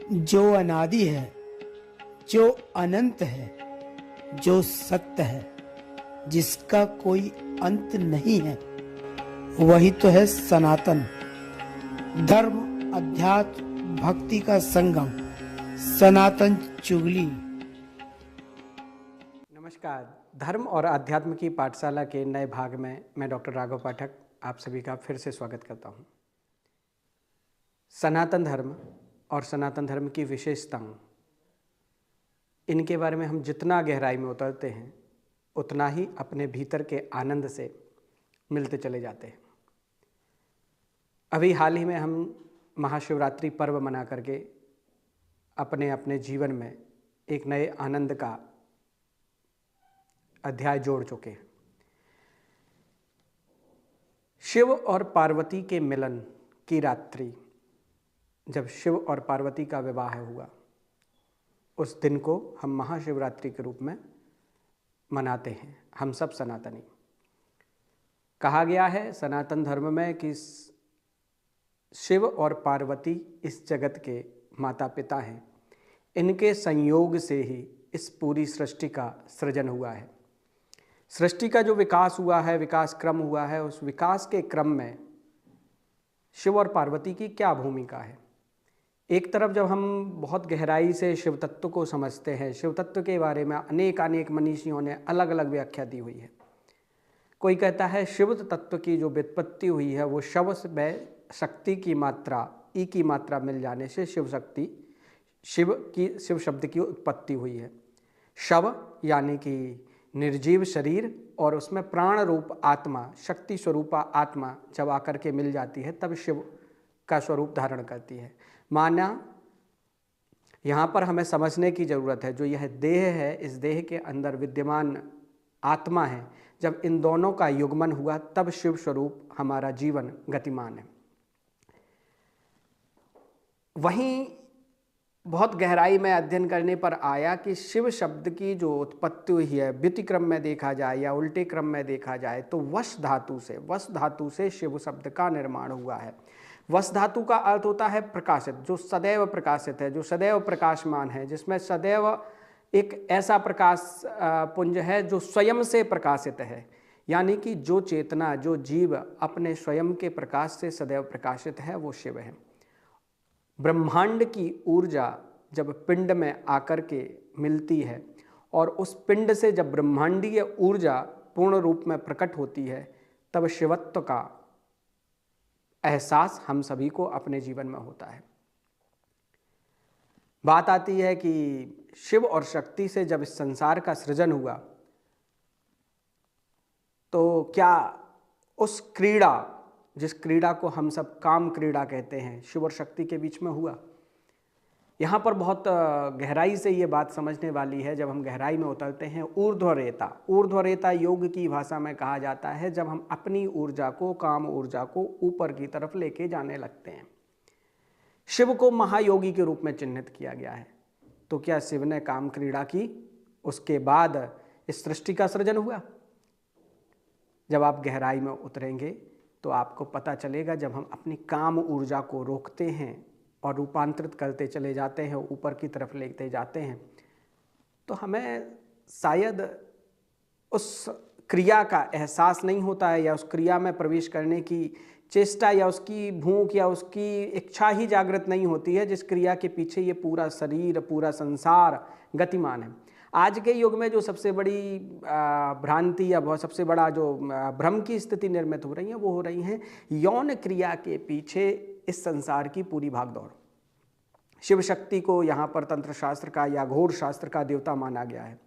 जो अनादि है, जो अनंत है, जो सत्य है, जिसका कोई अंत नहीं है, वही तो है सनातन। धर्म अध्यात्म भक्ति का संगम, सनातन चुगली। नमस्कार। धर्म और अध्यात्म की पाठशाला के नए भाग में मैं डॉक्टर राघव पाठक आप सभी का फिर से स्वागत करता हूं। सनातन धर्म और सनातन धर्म की विशेषताओं, इनके बारे में हम जितना गहराई में उतरते हैं उतना ही अपने भीतर के आनंद से मिलते चले जाते हैं। अभी हाल ही में हम महाशिवरात्रि पर्व मना करके अपने अपने जीवन में एक नए आनंद का अध्याय जोड़ चुके हैं। शिव और पार्वती के मिलन की रात्रि, जब शिव और पार्वती का विवाह हुआ, उस दिन को हम महाशिवरात्रि के रूप में मनाते हैं हम सब सनातनी। कहा गया है सनातन धर्म में कि शिव और पार्वती इस जगत के माता पिता हैं। इनके संयोग से ही इस पूरी सृष्टि का सृजन हुआ है। सृष्टि का जो विकास हुआ है, विकास क्रम हुआ है, उस विकास के क्रम में शिव और पार्वती की क्या भूमिका है। एक तरफ जब हम बहुत गहराई से शिव तत्व को समझते हैं, शिव तत्व के बारे में अनेक मनीषियों ने अलग अलग व्याख्या दी हुई है। कोई कहता है शिव तत्व की जो व्युत्पत्ति हुई है वो शव में शक्ति की मात्रा, ई की मात्रा मिल जाने से शिव शब्द की उत्पत्ति हुई है। शव यानी कि निर्जीव शरीर और उसमें प्राण रूप आत्मा, शक्ति स्वरूपा आत्मा जब आकर के मिल जाती है तब शिव का स्वरूप धारण करती है। माना यहाँ पर हमें समझने की ज़रूरत है, जो यह देह है, इस देह के अंदर विद्यमान आत्मा है, जब इन दोनों का युग्मन हुआ तब शिव स्वरूप हमारा जीवन गतिमान है। वहीं बहुत गहराई में अध्ययन करने पर आया कि शिव शब्द की जो उत्पत्ति हुई है, व्यतिक्रम में देखा जाए या उल्टे क्रम में देखा जाए तो वश धातु से शिव शब्द का निर्माण हुआ है। वश धातु का अर्थ होता है प्रकाशित, जो सदैव प्रकाशित है, जो सदैव प्रकाशमान है, जिसमें सदैव एक ऐसा प्रकाश पुंज है जो स्वयं से प्रकाशित है। यानी कि जो चेतना, जो जीव अपने स्वयं के प्रकाश से सदैव प्रकाशित है, वो शिव है। ब्रह्मांड की ऊर्जा जब पिंड में आकर के मिलती है और उस पिंड से जब ब्रह्मांडीय ऊर्जा पूर्ण रूप में प्रकट होती है, तब शिवत्व का एहसास हम सभी को अपने जीवन में होता है। बात आती है कि शिव और शक्ति से जब इस संसार का सृजन हुआ तो क्या उस क्रीड़ा, जिस क्रीड़ा को हम सब काम क्रीड़ा कहते हैं, शिव और शक्ति के बीच में हुआ। यहाँ पर बहुत गहराई से ये बात समझने वाली है। जब हम गहराई में उतरते हैं, ऊर्ध्वरेता योग की भाषा में कहा जाता है जब हम अपनी ऊर्जा को, काम ऊर्जा को ऊपर की तरफ लेके जाने लगते हैं। शिव को महायोगी के रूप में चिन्हित किया गया है। तो क्या शिव ने काम क्रीड़ा की, उसके बाद इस सृष्टि का सृजन हुआ? जब आप गहराई में उतरेंगे तो आपको पता चलेगा, जब हम अपनी काम ऊर्जा को रोकते हैं और रूपांतरित करते चले जाते हैं, ऊपर की तरफ लेते जाते हैं, तो हमें शायद उस क्रिया का एहसास नहीं होता है, या उस क्रिया में प्रवेश करने की चेष्टा या उसकी भूख या उसकी इच्छा ही जागृत नहीं होती है, जिस क्रिया के पीछे ये पूरा शरीर, पूरा संसार गतिमान है। आज के युग में जो सबसे बड़ी भ्रांति या बहुत सबसे बड़ा जो भ्रम की स्थिति निर्मित हो रही है, वो हो रही हैं यौन क्रिया के पीछे इस संसार की पूरी भागदौड़। शिव शक्ति को यहाँ पर तंत्र शास्त्र का या घोर शास्त्र का देवता माना गया है,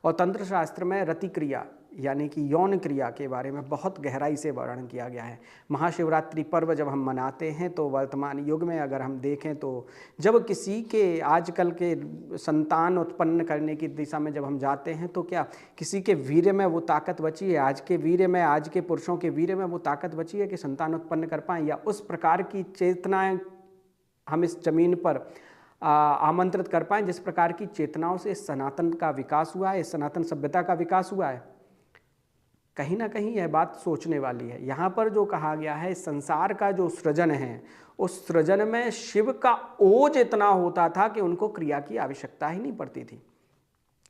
और तंत्र शास्त्र में रति क्रिया यानी कि यौन क्रिया के बारे में बहुत गहराई से वर्णन किया गया है। महाशिवरात्रि पर्व जब हम मनाते हैं तो वर्तमान युग में अगर हम देखें तो जब किसी के आजकल के संतान उत्पन्न करने की दिशा में जब हम जाते हैं, तो क्या किसी के वीर्य में वो ताकत बची है, आज के वीर्य में, आज के पुरुषों के वीर्य में वो ताकत बची है कि संतान उत्पन्न कर पाएँ, या उस प्रकार की चेतनाएँ हम इस जमीन पर आमंत्रित कर पाएँ जिस प्रकार की चेतनाओं से सनातन का विकास हुआ है, इस सनातन सभ्यता का विकास हुआ है? कहीं ना कहीं यह बात सोचने वाली है। यहाँ पर जो कहा गया है, संसार का जो सृजन है, उस सृजन में शिव का ओज इतना होता था कि उनको क्रिया की आवश्यकता ही नहीं पड़ती थी।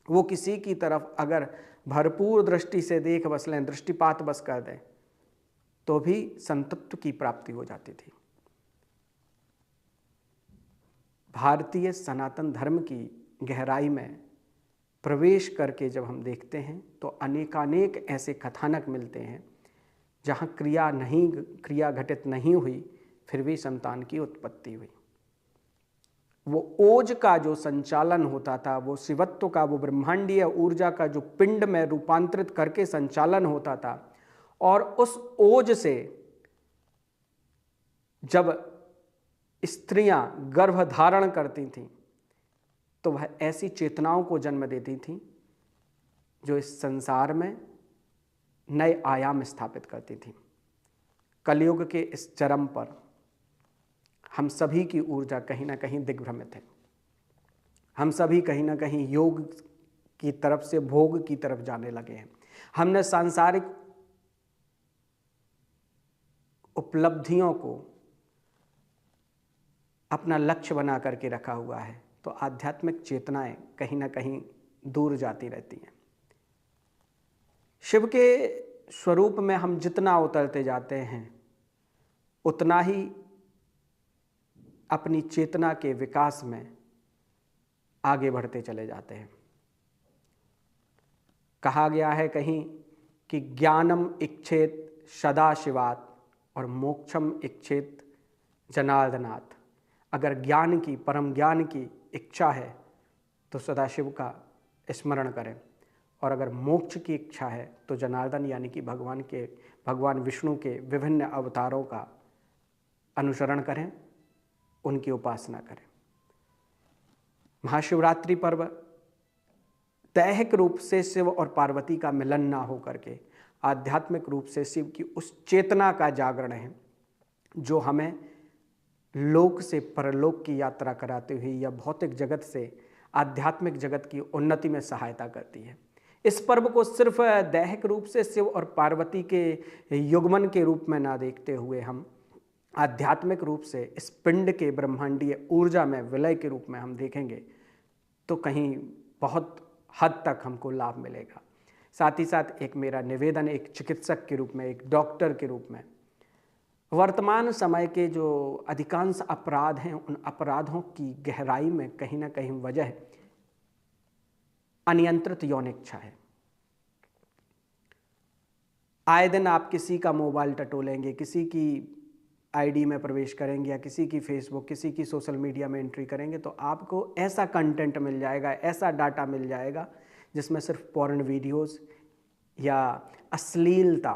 वो किसी की तरफ अगर भरपूर दृष्टि से देख बस लें, दृष्टिपात बस कर दें, तो भी संतत्व की प्राप्ति हो जाती थी। भारतीय सनातन धर्म की गहराई में प्रवेश करके जब हम देखते हैं तो अनेकानेक ऐसे कथानक मिलते हैं जहाँ क्रिया घटित नहीं हुई, फिर भी संतान की उत्पत्ति हुई। वो ओज का जो संचालन होता था, वो शिवत्व का, वो ब्रह्मांडीय ऊर्जा का जो पिंड में रूपांतरित करके संचालन होता था, और उस ओज से जब स्त्रियां गर्भ धारण करती थीं तो वह ऐसी चेतनाओं को जन्म देती थीं जो इस संसार में नए आयाम स्थापित करती थीं। कलयुग के इस चरम पर हम सभी की ऊर्जा कहीं ना कहीं दिग्भ्रमित है। हम सभी कहीं ना कहीं योग की तरफ से भोग की तरफ जाने लगे हैं। हमने सांसारिक उपलब्धियों को अपना लक्ष्य बना करके रखा हुआ है, तो आध्यात्मिक चेतनाएं कहीं ना कहीं दूर जाती रहती हैं। शिव के स्वरूप में हम जितना उतरते जाते हैं, उतना ही अपनी चेतना के विकास में आगे बढ़ते चले जाते हैं। कहा गया है कहीं कि ज्ञानम इच्छेत सदाशिवात् और मोक्षम इच्छेत जनार्दनात्। अगर ज्ञान की, परम ज्ञान की इच्छा है तो सदाशिव का स्मरण करें, और अगर मोक्ष की इच्छा है तो जनार्दन यानी कि भगवान विष्णु के विभिन्न अवतारों का अनुसरण करें, उनकी उपासना करें। महाशिवरात्रि पर्व दैहिक रूप से शिव और पार्वती का मिलन ना हो करके आध्यात्मिक रूप से शिव की उस चेतना का जागरण है जो हमें लोक से परलोक की यात्रा कराते हुए या भौतिक जगत से आध्यात्मिक जगत की उन्नति में सहायता करती है। इस पर्व को सिर्फ दैहिक रूप से शिव और पार्वती के युग्मन के रूप में ना देखते हुए हम आध्यात्मिक रूप से इस पिंड के ब्रह्मांडीय ऊर्जा में विलय के रूप में हम देखेंगे तो कहीं बहुत हद तक हमको लाभ मिलेगा। साथ ही साथ एक मेरा निवेदन, एक चिकित्सक के रूप में, एक डॉक्टर के रूप में, वर्तमान समय के जो अधिकांश अपराध हैं, उन अपराधों की गहराई में कहीं ना कहीं वजह अनियंत्रित यौन इच्छा है। आए दिन आप किसी का मोबाइल टटोलेंगे, किसी की आईडी में प्रवेश करेंगे या किसी की फेसबुक, किसी की सोशल मीडिया में एंट्री करेंगे तो आपको ऐसा कंटेंट मिल जाएगा, ऐसा डाटा मिल जाएगा जिसमें सिर्फ पॉर्न वीडियोस या अश्लीलता,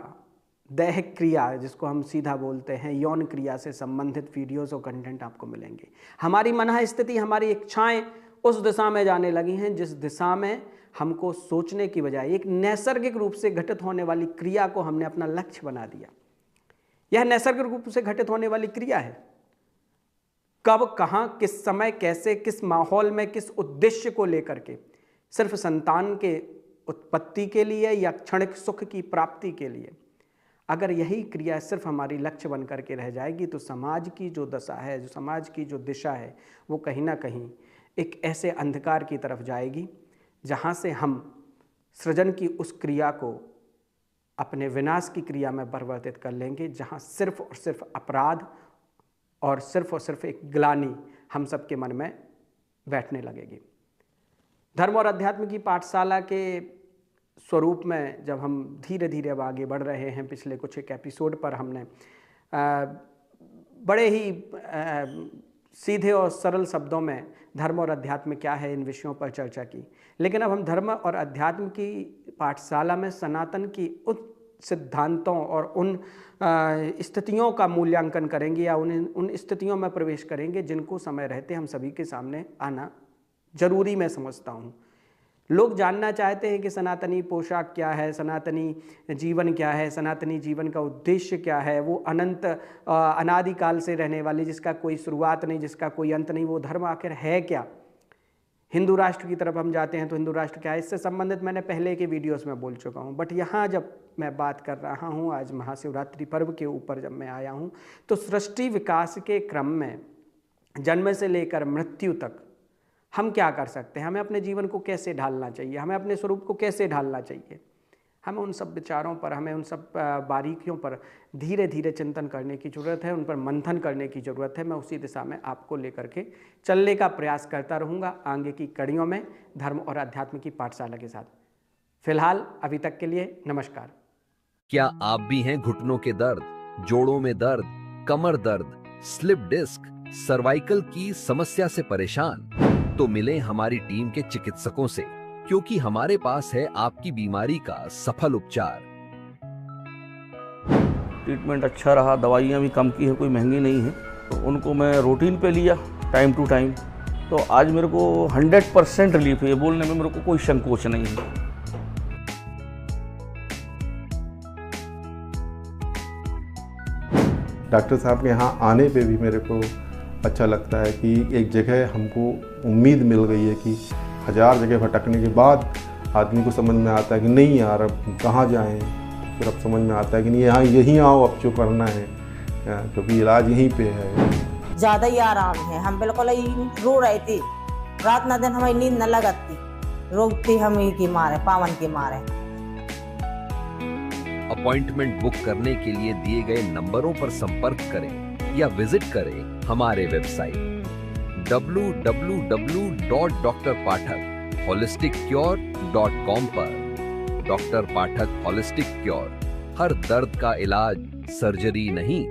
दैहिक क्रिया जिसको हम सीधा बोलते हैं, यौन क्रिया से संबंधित वीडियोस और कंटेंट आपको मिलेंगे। हमारी मनः स्थिति, हमारी इच्छाएं उस दिशा में जाने लगी हैं जिस दिशा में हमको सोचने की बजाय एक नैसर्गिक रूप से घटित होने वाली क्रिया को हमने अपना लक्ष्य बना दिया। यह नैसर्गिक रूप से घटित होने वाली क्रिया है। कब, कहां, किस समय, कैसे, किस माहौल में, किस उद्देश्य को लेकर के, सिर्फ संतान के उत्पत्ति के लिए या क्षणिक सुख की प्राप्ति के लिए, अगर यही क्रिया सिर्फ हमारी लक्ष्य बन करके रह जाएगी तो समाज की जो दशा है, जो समाज की जो दिशा है, वो कहीं ना कहीं एक ऐसे अंधकार की तरफ जाएगी जहाँ से हम सृजन की उस क्रिया को अपने विनाश की क्रिया में परिवर्तित कर लेंगे, जहाँ सिर्फ और सिर्फ अपराध और सिर्फ एक ग्लानि हम सबके मन में बैठने लगेगी। धर्म और अध्यात्म की पाठशाला के स्वरूप में जब हम धीरे धीरे अब आगे बढ़ रहे हैं, पिछले कुछ एक एपिसोड पर हमने बड़े ही सीधे और सरल शब्दों में धर्म और अध्यात्म क्या है, इन विषयों पर चर्चा की। लेकिन अब हम धर्म और अध्यात्म की पाठशाला में सनातन की उन सिद्धांतों और उन स्थितियों का मूल्यांकन करेंगे या उन स्थितियों में प्रवेश करेंगे जिनको समय रहते हम सभी के सामने आना जरूरी मैं समझता हूँ। लोग जानना चाहते हैं कि सनातनी पोशाक क्या है, सनातनी जीवन क्या है, सनातनी जीवन का उद्देश्य क्या है, वो अनंत अनादिकाल से रहने वाली, जिसका कोई शुरुआत नहीं, जिसका कोई अंत नहीं, वो धर्म आखिर है क्या। हिंदू राष्ट्र की तरफ हम जाते हैं तो हिंदू राष्ट्र क्या है, इससे संबंधित मैंने पहले के वीडियोस में बोल चुका हूँ। बट यहाँ जब मैं बात कर रहा हूँ, आज महाशिवरात्रि पर्व के ऊपर जब मैं आया हूँ, तो सृष्टि विकास के क्रम में जन्म से लेकर मृत्यु तक हम क्या कर सकते हैं, हमें अपने जीवन को कैसे ढालना चाहिए, हमें अपने स्वरूप को कैसे ढालना चाहिए, हमें उन सब विचारों पर, हमें उन सब बारीकियों पर धीरे धीरे चिंतन करने की ज़रूरत है, उन पर मंथन करने की ज़रूरत है। मैं उसी दिशा में आपको लेकर के चलने का प्रयास करता रहूँगा आगे की कड़ियों में धर्म और अध्यात्म की पाठशाला के साथ। फिलहाल अभी तक के लिए नमस्कार। क्या आप भी हैं घुटनों के दर्द, जोड़ों में दर्द, कमर दर्द, स्लिप डिस्क, सर्वाइकल की समस्या से परेशान? तो मिलें हमारी टीम के चिकित्सकों से, क्योंकि हमारे पास है आपकी बीमारी का सफल उपचार। ट्रीटमेंट अच्छा रहा, दवाइयाँ भी कम की है, कोई महंगी नहीं है, तो उनको मैं रूटीन पे लिया टाइम टू टाइम। तो आज मेरे को 100% रिलीफ है, ये बोलने में मेरे को कोई संकोच नहीं है। डॉक्टर साहब के यहाँ आने पे भी मेरे को अच्छा लगता है कि एक जगह हमको उम्मीद मिल गई है कि 1000 जगह भटकने के बाद आदमी को समझ में आता है कि नहीं यार अब कहाँ जाएं। फिर अब समझ में आता है कि नहीं यहाँ यहीं आओ, अब जो करना है, क्योंकि इलाज यहीं पे है। ज़्यादा ही आराम है, हम बिल्कुल रो रहे थे, रात न दिन हमारी नींद न लगती, रोकती हम ही की मारे, पावन के मारे। अपॉइंटमेंट बुक करने के लिए दिए गए नंबरों पर संपर्क करें या विजिट करें हमारे वेबसाइट www.drpathak.holisticcure.com पर। डॉक्टर पाठक होलिस्टिक क्योर, हर दर्द का इलाज सर्जरी नहीं,